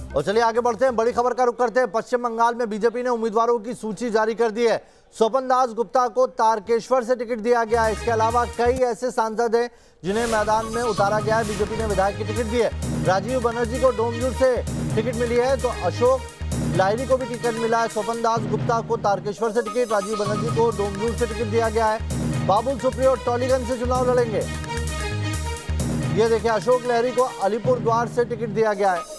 और चलिए आगे बढ़ते हैं, बड़ी खबर का रुख करते हैं। पश्चिम बंगाल में बीजेपी ने उम्मीदवारों की सूची जारी कर दी है। स्वपन दास गुप्ता को तारकेश्वर से टिकट दिया गया है। इसके अलावा कई ऐसे सांसद हैं जिन्हें मैदान में उतारा गया है। बीजेपी ने विधायक की टिकट दी है। राजीव बनर्जी को डोमजूर से टिकट मिली है, तो अशोक लाहिरी को भी टिकट मिला है। स्वपन दास गुप्ता को तारकेश्वर से टिकट, राजीव बनर्जी को डोमजूर से टिकट दिया गया है। बाबुल सुप्रियो टॉलीगंज से चुनाव लड़ेंगे। ये देखिए, अशोक लाहिरी को अलीपुर द्वार से टिकट दिया गया है।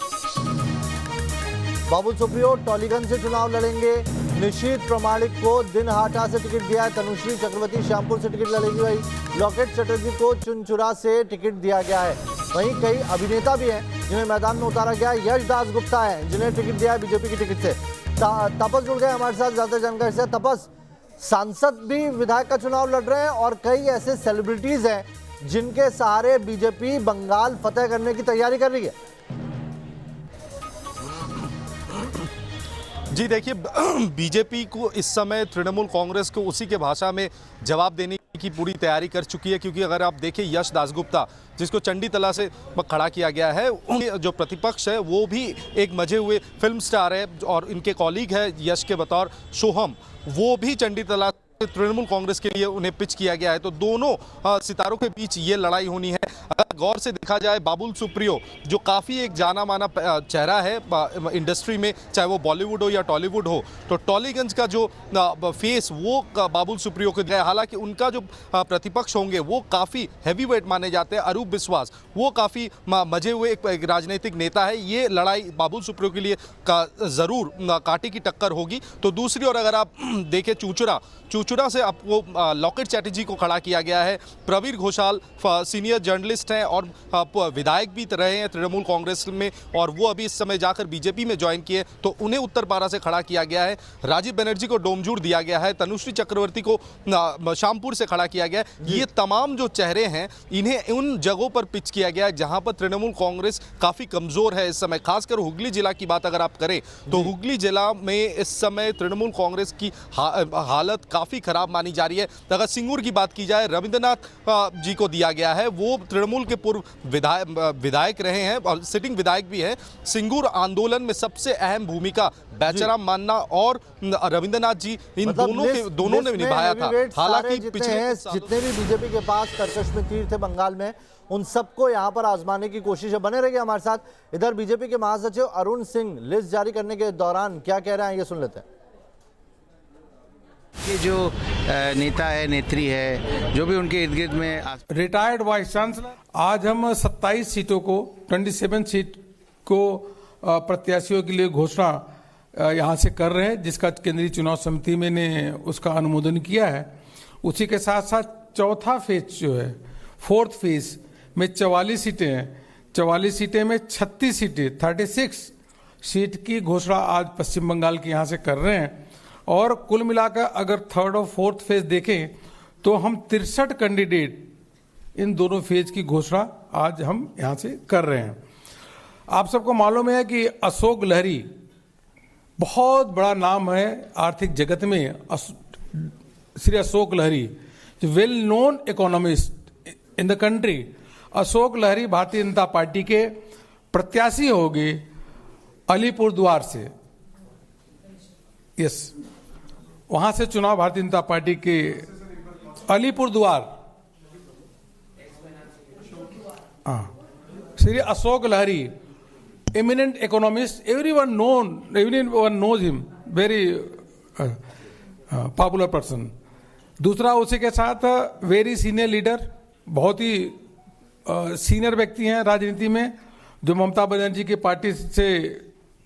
बाबुल सुप्रियो टॉलीगंज से चुनाव लड़ेंगे। निशीत प्रमाणिक को दिनहाटा से टिकट दिया है। तनुश्री चक्रवर्ती श्यामपुर से टिकट लड़ेगी। वही लॉकेट चटर्जी को चुनचुरा से टिकट दिया गया है। वहीं कई अभिनेता भी हैं जिन्हें मैदान में उतारा गया है। यश दास गुप्ता है जिन्हें टिकट दिया है बीजेपी की टिकट से। तपस जुड़ गए हमारे साथ ज्यादा जानकारी से। तपस, सांसद भी विधायक का चुनाव लड़ रहे हैं और कई ऐसे सेलिब्रिटीज हैं जिनके सहारे बीजेपी बंगाल फतेह करने की तैयारी कर रही है। जी देखिए, बीजेपी को इस समय तृणमूल कांग्रेस को उसी के भाषा में जवाब देने की पूरी तैयारी कर चुकी है, क्योंकि अगर आप देखें यश दासगुप्ता जिसको चंडीतला से खड़ा किया गया है, जो प्रतिपक्ष है वो भी एक मजे हुए फिल्म स्टार है और इनके कॉलीग है यश के बतौर सोहम, वो भी चंडीतला तृणमूल कांग्रेस के लिए उन्हें पिच किया गया है। तो दोनों सितारों के बीच ये लड़ाई होनी है। अगर गौर से देखा जाए, बाबुल सुप्रियो जो काफ़ी एक जाना माना चेहरा है इंडस्ट्री में, चाहे वो बॉलीवुड हो या टॉलीवुड हो, तो टॉलीगंज का जो फेस वो बाबुल सुप्रियो को दिया है। हालांकि उनका जो प्रतिपक्ष होंगे वो काफ़ी हैवी वेट माने जाते हैं। अरूप विश्वास वो काफ़ी मजे हुए एक राजनीतिक नेता है। ये लड़ाई बाबुल सुप्रियो के लिए ज़रूर कांटे की टक्कर होगी। तो दूसरी ओर अगर आप देखें चूचुड़ा से आपको लॉकेट चैटर्जी को खड़ा किया गया है। प्रवीर घोषाल सीनियर जर्नलिस्ट हैं और विधायक भी रहे हैं तृणमूल कांग्रेस में, और वो अभी इस समय जाकर बीजेपी में ज्वाइन किए, तो उन्हें उत्तरपारा से खड़ा किया गया है। राजीव बनर्जी को डोमजूर दिया गया है। तनुश्री चक्रवर्ती को श्यामपुर से खड़ा किया गया है। ये तमाम जो चेहरे हैं इन्हें उन जगहों पर पिच किया गया है जहां पर तृणमूल कांग्रेस काफ़ी कमज़ोर है इस समय। खासकर हुगली जिला की बात अगर आप करें तो हुगली जिला में इस समय तृणमूल कांग्रेस की हालत काफ़ी खराब मानी जा रही है। अगर सिंगूर की बात की जाए, रविंद्रनाथ जी को दिया गया है। वो तृणमूल के पूर्व विधायक रहे हैं और सिटिंग विधायक भी हैं। सिंगूर आंदोलन में सबसे अहम भूमिका बैचराम मान्ना और रविंद्रनाथ जी, इन दोनों ने निभाया था। हालांकि जितने भी बीजेपी के पास कर्कश में तीर थे बंगाल में, उन सबको यहां पर आजमाने की कोशिश है। बने रहिए हमारे साथ। इधर बीजेपी के महासचिव अरुण सिंह लिस्ट जारी करने के दौरान क्या कह रहे हैं, ये सुन लेते हैं। ये जो नेता है, नेत्री है, जो भी उनके इर्द गिर्द में रिटायर्ड वाइस चांसलर, आज हम 27 सीटों को 27 सीट को प्रत्याशियों के लिए घोषणा यहाँ से कर रहे हैं, जिसका केंद्रीय चुनाव समिति में ने उसका अनुमोदन किया है। उसी के साथ साथ चौथा फेज जो है, फोर्थ फेज में 44 सीटें हैं। 44 सीटें में 36 सीटें 36 सीट की घोषणा आज पश्चिम बंगाल के यहाँ से कर रहे हैं। और कुल मिलाकर अगर थर्ड और फोर्थ फेज देखें तो हम 63 कैंडिडेट इन दोनों फेज की घोषणा आज हम यहां से कर रहे हैं। आप सबको मालूम है कि अशोक लाहिरी बहुत बड़ा नाम है आर्थिक जगत में। Shri Ashok Lahiri, well known economist in the country, Ashok Lahiri Bharatiya Janata party के प्रत्याशी होंगे अलीपुर द्वार से। यस, वहां से चुनाव भारतीय जनता पार्टी के Alipurduar. Shri Ashok Lahiri, eminent economist, everyone knows him, very popular person. दूसरा, उसी के साथ वेरी सीनियर लीडर, बहुत ही सीनियर व्यक्ति हैं राजनीति में, जो ममता बनर्जी की पार्टी से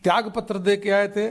त्याग पत्र दे के आए थे।